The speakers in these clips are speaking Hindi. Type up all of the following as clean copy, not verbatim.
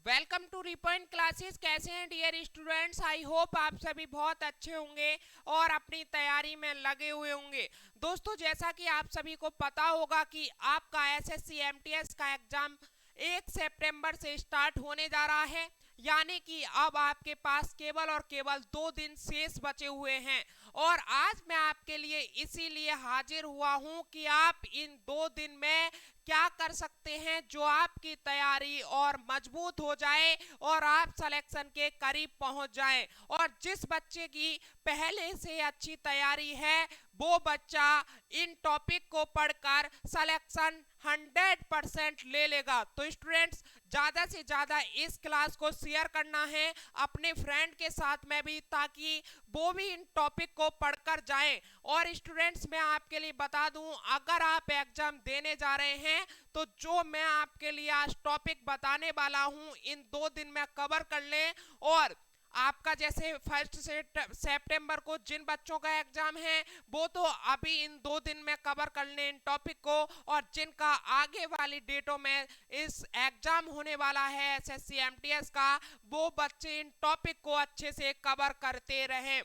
Welcome to रिपॉइंट classes. कैसे हैं डियर स्टूडेंट्स? आई होप आप सभी बहुत अच्छे होंगे और अपनी तैयारी में लगे हुए होंगे। दोस्तों, जैसा कि आप सभी को पता होगा कि आपका एसएससी एमटीएस का एग्जाम 1 सितंबर से स्टार्ट होने जा रहा है, यानी कि अब आपके पास केवल और केवल 2 दिन शेष बचे हुए हैं। और आज मैं आपके लिए इसीलिए हाजिर हुआ हूं कि आप इन 2 दिन में क्या कर सकते हैं जो आपकी तैयारी और मजबूत हो जाए और आप सिलेक्शन के करीब पहुंच जाएं। और जिस बच्चे की पहले से अच्छी तैयारी है वो बच्चा इन टॉपिक को पढ़कर सिलेक्शन 100% ले लेगा। तो स्टूडेंट्स, ज्यादा से ज्यादा इस क्लास को शेयर करना है अपने फ्रेंड के साथ में भी, ताकि वो भी इन टॉपिक को पढ़कर जाएं। और स्टूडेंट्स, मैं आपके लिए बता दूं, अगर आप एग्जाम देने जा रहे हैं तो जो मैं आपके लिए आज टॉपिक बताने वाला हूं इन 2 दिन में कवर कर लें। और आपका जैसे 1 सितंबर को जिन बच्चों का एग्जाम है वो तो अभी इन 2 दिन में कवर कर लें इन टॉपिक को, और जिनका आगे वाली डेटों में इस एग्जाम होने वाला है एसएससी एमटीएस का, वो बच्चे इन टॉपिक को अच्छे से कवर करते रहें।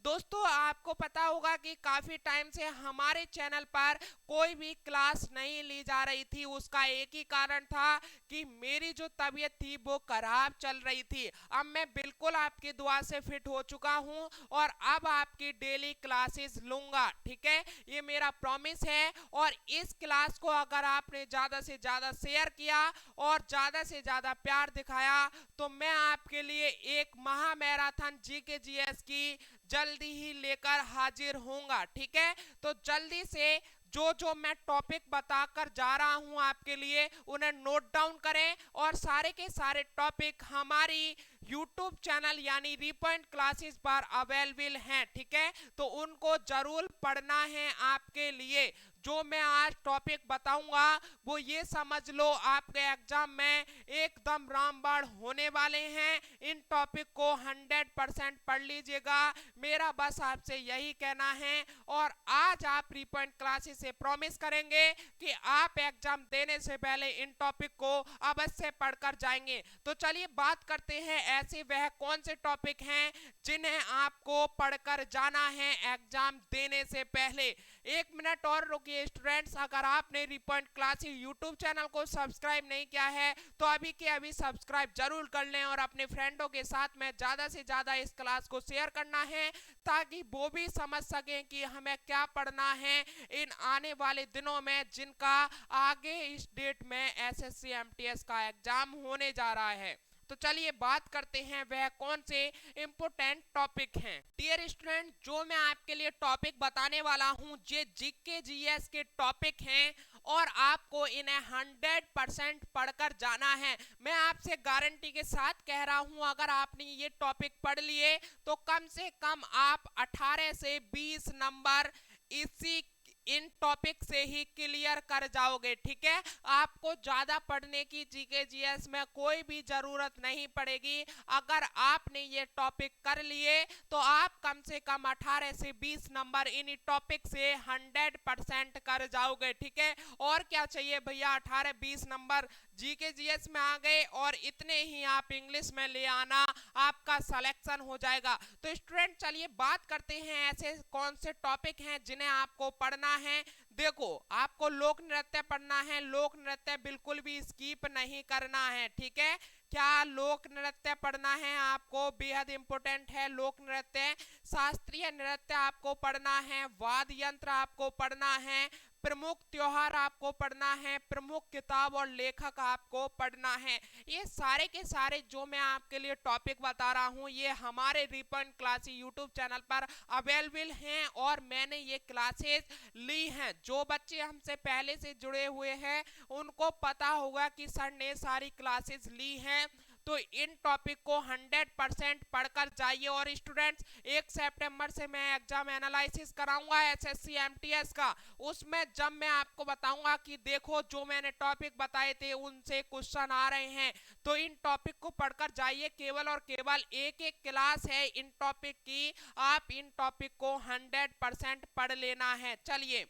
दोस्तों, आपको पता होगा कि काफी टाइम से हमारे चैनल पर कोई भी क्लास नहीं ली जा रही थी। उसका एक ही कारण था कि मेरी जो तबीयत थी वो खराब चल रही थी। अब मैं बिल्कुल आपकी दुआ से फिट हो चुका हूं और अब आपकी डेली क्लासेस लूंगा, ठीक है? ये मेरा प्रॉमिस है। और इस क्लास को अगर आपने ज्यादा से ज्यादा शेयर किया और ज्यादा से ज्यादा प्यार दिखाया तो मैं आपके लिए एक महा मैराथन जीके जीएस की जल्दी ही लेकर हाजिर होऊंगा, ठीक है? तो जल्दी से जो जो मैं टॉपिक बताकर जा रहा हूं आपके लिए उन्हें नोट डाउन करें, और सारे के सारे टॉपिक हमारी यूट्यूब चैनल यानी रिपॉइंट क्लासेस पर अवेलेबल हैं, ठीक है? तो उनको जरूर पढ़ना है आपके लिए। जो मैं आज टॉपिक बताऊंगा वो ये समझ लो आपके एग्जाम में एकदम रामबाण होने वाले हैं। इन टॉपिक को 100% पढ़ लीजिएगा, मेरा बस आपसे यही कहना है। और आज आप रिपॉइंट क्लासेस से प्रॉमिस करेंगे कि आप एग्जाम देने से पहले इन टॉपिक को अवश्य पढ़कर जाएंगे। तो चलिए बात करते हैं ऐसे वह कौन से टॉपिक हैं जिन्हें आपको पढ़कर जाना है एग्जाम देने से पहले। 1 मिनट और रुकिए स्टूडेंट्स, अगर आपने रिपॉइंट क्लासेस यूट्यूब चैनल को सब्सक्राइब नहीं किया है तो अभी के अभी सब्सक्राइब जरूर कर लें और अपने फ्रेंडों के साथ में ज्यादा से ज्यादा इस क्लास को शेयर करना है, ताकि वो भी समझ सकें कि हमें क्या पढ़ना है इन आने वाले दिनों में जिनका आगे इस डेट में एसएससी एमटीएस का एग्जाम होने जा रहा है। तो चलिए बात करते हैं वह कौन से इंपोर्टेंट टॉपिक हैं। डियर स्टूडेंट, जो मैं आपके लिए टॉपिक बताने वाला हूं ये जीके जीएस के टॉपिक हैं और आपको इन्हें 100% पढ़कर जाना है। मैं आपसे गारंटी के साथ कह रहा हूं, अगर आपने ये टॉपिक पढ़ लिए तो कम से कम आप 18 से 20 नंबर इसी इन टॉपिक से ही क्लियर कर जाओगे, ठीक है? आपको ज्यादा पढ़ने की जीके जीएस में कोई भी जरूरत नहीं पड़ेगी। अगर आपने ये टॉपिक कर लिए तो आप कम से कम 18 से 20 नंबर इन टॉपिक से 100% कर जाओगे, ठीक है? और क्या चाहिए भैया, 18-20 नंबर जीके जीएस में आ गए और इतने ही आप इंग्लिश में ले आना, आपका सिलेक्शन हो जाएगा। तो स्टूडेंट, चलिए बात करते हैं ऐसे कौन से टॉपिक हैं जिन्हें आपको पढ़ना है। देखो, आपको लोक नृत्य पढ़ना है। लोक नृत्य बिल्कुल भी स्किप नहीं करना है, ठीक है? क्या लोक नृत्य पढ़ना है आपको, बेहद इंपॉर्टेंट है लोक नृत्य। शास्त्रीय नृत्य आपको पढ़ना है, वाद्य यंत्र आपको पढ़ना है, प्रमुख त्योहार आपको पढ़ना है, प्रमुख किताब और लेखक आपको पढ़ना है। ये सारे के सारे जो मैं आपके लिए टॉपिक बता रहा हूँ ये हमारे रिपॉइंट क्लासेस यूट्यूब चैनल पर अवेलेबल हैं और मैंने ये क्लासेस ली हैं। जो बच्चे हमसे पहले से जुड़े हुए हैं उनको पता होगा कि सर ने सारी क्लासेस ली हैं। तो इन टॉपिक को 100% पढ़कर जाइए। और स्टूडेंट्स, 1 सितंबर से मैं एग्जाम एनालिसिस कराऊंगा एसएससी एमटीएस का। उसमें जब मैं आपको बताऊंगा कि देखो जो मैंने टॉपिक बताए थे उनसे क्वेश्चन आ रहे हैं, तो इन टॉपिक को पढ़कर जाइए। केवल और केवल एक एक क्लास है इन टॉपिक की, आप इन टॉपिक को 100% पढ़ लेना है। चलिए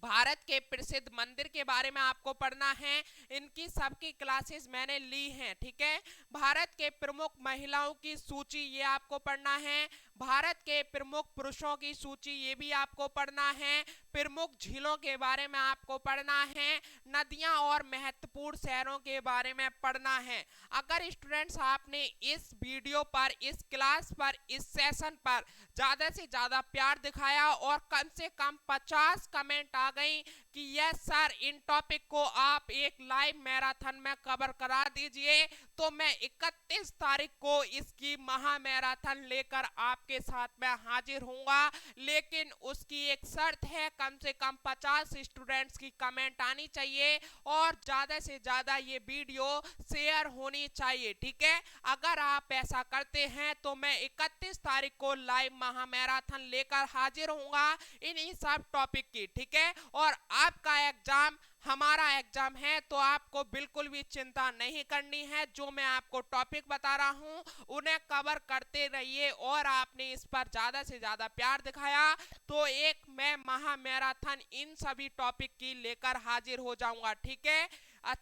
भारत के प्रसिद्ध मंदिर के बारे में आपको पढ़ना है। इनकी सबकी क्लासेस मैंने ली हैं, ठीक है। भारत के प्रमुख महिलाओं की सूची ये आपको पढ़ना है। भारत के प्रमुख पुरुषों की सूची ये भी आपको पढ़ना है। प्रमुख झीलों के बारे में आपको पढ़ना है। नदियां और महत्वपूर्ण शहरों के बारे में पढ़ना है। अगर स्टूडेंट्स आपने इस वीडियो पर, इस क्लास पर, इस सेशन पर ज्यादा से ज्यादा प्यार दिखाया और कम से कम 50 कमेंट आ गई कि यस सर इन टॉपिक को आप एक लाइव मैराथन में कवर करा दीजिए, तो मैं 31 तारीख को इसकी महा मैराथन लेकर आपके साथ में हाजिर होऊंगा। लेकिन उसकी एक शर्त है, कम से कम 50 स्टूडेंट्स की कमेंट आनी चाहिए और ज्यादा से ज्यादा ये वीडियो शेयर होनी चाहिए, ठीक है। अगर आप ऐसा करते हैं तो मैं 31 तारीख को लाइव महा मैराथन लेकर हाजिर होऊंगा इन्हीं सब टॉपिक की, ठीक है। और आपका एग्जाम हमारा एग्जाम है, तो आपको बिल्कुल भी चिंता नहीं करनी है। जो मैं आपको टॉपिक बता रहा हूं उन्हें कवर करते रहिए और आपने इस पर ज्यादा से ज्यादा प्यार दिखाया तो एक मैं महा मैराथन इन सभी टॉपिक की लेकर हाजिर हो जाऊंगा, ठीक है।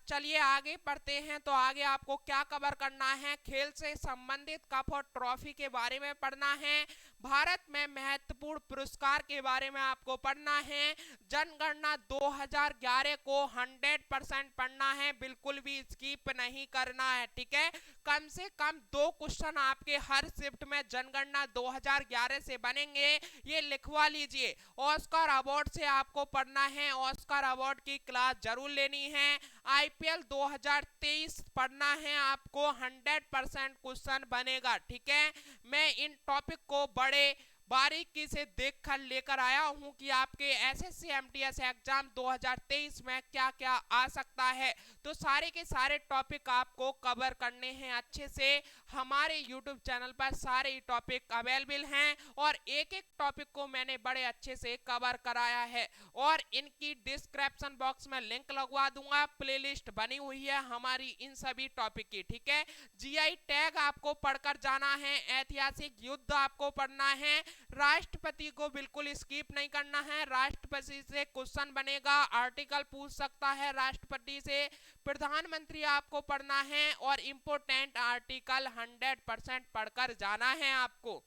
चलिए आगे बढ़ते हैं। तो आगे आपको क्या कवर करना है, खेल से संबंधित कप और ट्रॉफी के बारे में पढ़ना है। भारत में महत्वपूर्ण पुरस्कार के बारे में आपको पढ़ना है। जनगणना 2011 को 100% पढ़ना है, बिल्कुल भी स्किप नहीं करना है, ठीक है। कम से कम 2 क्वेश्चन आपके हर शिफ्ट में जनगणना 2011 से बनेंगे, ये लिखवा लीजिए। ऑस्कर अवार्ड से आपको पढ़ना है, ऑस्कर अवार्ड की क्लास जरूर लेनी है। आईपीएल 2023 पढ़ना है आपको, 100% क्वेश्चन बनेगा, ठीक है। मैं इन टॉपिक को बड़े बारीकी से देखकर लेकर आया हूं कि आपके एसएससी एमटीएस एग्जाम 2023 में क्या क्या आ सकता है। तो सारे के सारे टॉपिक आपको कवर करने हैं अच्छे से। हमारे यूट्यूब चैनल पर सारे टॉपिक अवेलेबल हैं और एक एक टॉपिक को मैंने बड़े अच्छे से कवर कराया है और इनकी डिस्क्रिप्शन बॉक्स में लिंक लगवा दूंगा। प्लेलिस्ट बनी हुई है हमारी इन सभी टॉपिक की, ठीक है। जीआई टैग आपको पढ़कर जाना है। ऐतिहासिक युद्ध आपको पढ़ना है। राष्ट्रपति को बिल्कुल स्किप नहीं करना है, राष्ट्रपति से क्वेश्चन बनेगा, आर्टिकल पूछ सकता है राष्ट्रपति से। प्रधानमंत्री आपको पढ़ना है और इंपोर्टेंट आर्टिकल 100% पढ़कर जाना है आपको।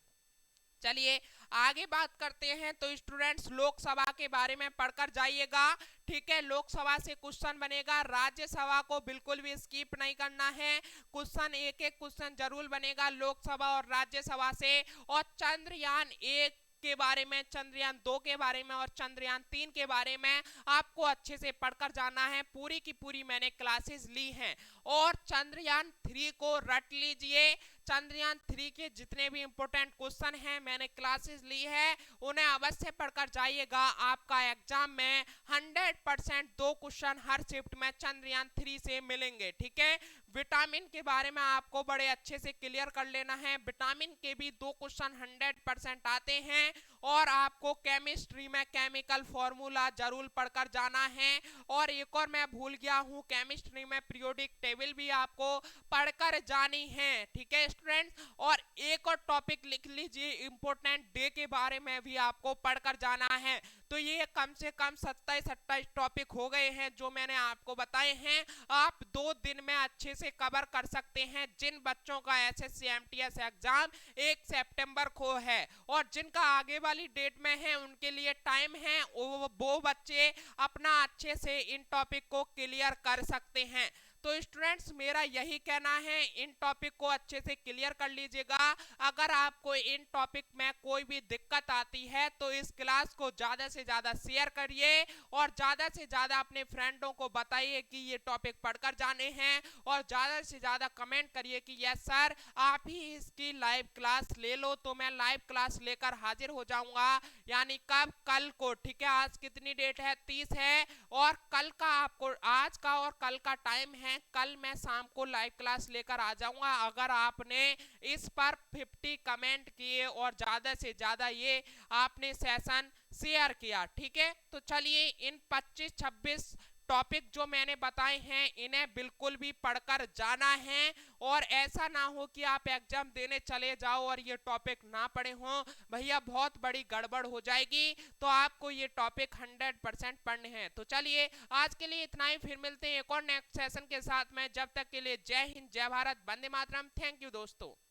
चलिए आगे बात करते हैं। तो स्टूडेंट्स लोकसभा के बारे में पढ़कर जाइएगा, ठीक है। लोकसभा से क्वेश्चन बनेगा, राज्यसभा को बिल्कुल भी स्किप नहीं करना है, क्वेश्चन एक एक क्वेश्चन जरूर बनेगा लोकसभा और राज्यसभा से। और चंद्रयान 1 के बारे में, चंद्रयान 2 के बारे में और चंद्रयान 3 के बारे में आपको अच्छे से पढ़कर जाना है। पूरी की पूरी मैंने क्लासेस ली हैं और चंद्रयान 3 को रट लीजिए। चंद्रयान 3 के जितने भी इंपॉर्टेंट क्वेश्चन हैं मैंने क्लासेस ली है, उन्हें अवश्य पढ़कर जाइएगा। आपका एग्जाम में 100% 2 क्वेश्चन हर शिफ्ट में चंद्रयान 3 से मिलेंगे, ठीक है। विटामिन के बारे में आपको बड़े अच्छे से क्लियर कर लेना है। विटामिन के भी 2 क्वेश्चन 100% आते हैं और आपको केमिस्ट्री में केमिकल फॉर्मूला जरूर पढ़कर जाना है। और एक और मैं भूल गया हूँ, केमिस्ट्री में पीरियोडिक टेबल भी आपको पढ़कर जानी है, ठीक है स्टूडेंट्स। और एक और टॉपिक लिख लीजिए, इंपोर्टेंट डे के बारे में भी आपको पढ़कर जाना है। तो ये कम से कम 27-28 टॉपिक हो गए हैं जो मैंने आपको बताए हैं। आप 2 दिन में अच्छे से कवर कर सकते हैं। जिन बच्चों का एसएससी एमटीएस एग्जाम 1 सितंबर को है और जिनका आगे वाली डेट में है उनके लिए टाइम है, वो बच्चे अपना अच्छे से इन टॉपिक को क्लियर कर सकते हैं। तो स्टूडेंट्स मेरा यही कहना है, इन टॉपिक को अच्छे से क्लियर कर लीजिएगा। अगर आपको इन टॉपिक में कोई भी दिक्कत आती है तो इस क्लास को ज्यादा से ज्यादा शेयर करिए और ज्यादा से ज्यादा अपने फ्रेंडों को बताइए कि ये टॉपिक पढ़कर जाने हैं और ज्यादा से ज्यादा कमेंट करिए कि यस सर आप ही इसकी लाइव क्लास ले लो। तो मैं लाइव क्लास लेकर हाजिर हो जाऊंगा, यानी कब, कल को, ठीक है। आज कितनी डेट है, 30 है और कल का आपको, आज का और कल का टाइम है, कल मैं शाम को लाइव क्लास लेकर आ जाऊंगा। अगर आपने इस पर 50 कमेंट किए और ज्यादा से ज्यादा ये आपने सेशन शेयर किया, ठीक है। तो चलिए इन 25-26 टॉपिक जो मैंने बताए हैं इन्हें बिल्कुल भी पढ़कर जाना है, और ऐसा ना हो कि आप एग्जाम देने चले जाओ और ये टॉपिक ना पढ़े हों, भैया बहुत बड़ी गड़बड़ हो जाएगी। तो आपको ये टॉपिक 100% पढ़ने हैं। तो चलिए आज के लिए इतना ही, फिर मिलते हैं एक और नेक्स्ट सेशन के साथ में। जब तक के लिए जय हिंद, जय भारत, वंदे मातरम। थैंक यू दोस्तों।